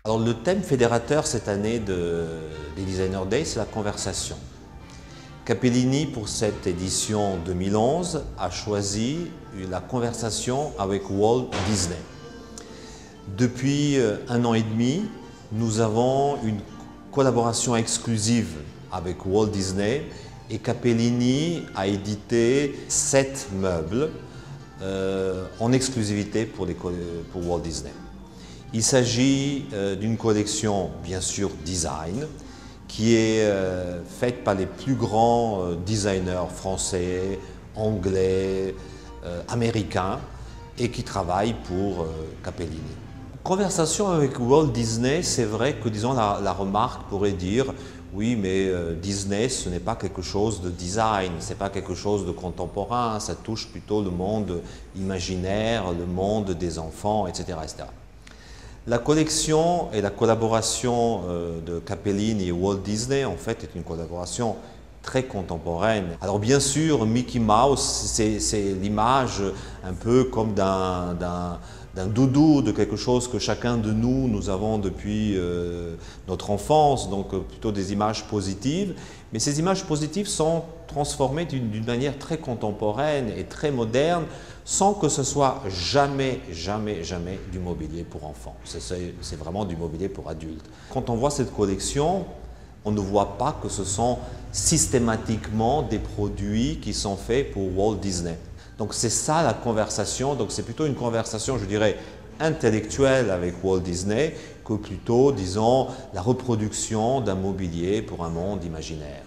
Alors le thème fédérateur cette année des Designer Days, c'est la conversation. Capellini, pour cette édition 2011, a choisi la conversation avec Walt Disney. Depuis 1 an et demi, nous avons une collaboration exclusive avec Walt Disney et Capellini a édité 7 meubles en exclusivité pour Walt Disney. Il s'agit d'une collection, bien sûr, design, qui est faite par les plus grands designers français, anglais, américains et qui travaillent pour Capellini. Conversation avec Walt Disney, c'est vrai que, disons, la remarque pourrait dire oui, mais Disney, ce n'est pas quelque chose de design, ce n'est pas quelque chose de contemporain, ça touche plutôt le monde imaginaire, le monde des enfants, etc. etc. La collection et la collaboration de Capellini et Walt Disney, en fait, est une collaboration très contemporaine. Alors bien sûr, Mickey Mouse, c'est l'image un peu comme d'un doudou, de quelque chose que chacun de nous avons depuis notre enfance, donc plutôt des images positives. Mais ces images positives sont transformées d'une manière très contemporaine et très moderne, sans que ce soit jamais du mobilier pour enfants. C'est vraiment du mobilier pour adultes. Quand on voit cette collection, on ne voit pas que ce sont systématiquement des produits qui sont faits pour Walt Disney. Donc c'est ça la conversation, donc c'est plutôt une conversation, je dirais, intellectuelle avec Walt Disney que plutôt, disons, la reproduction d'un mobilier pour un monde imaginaire.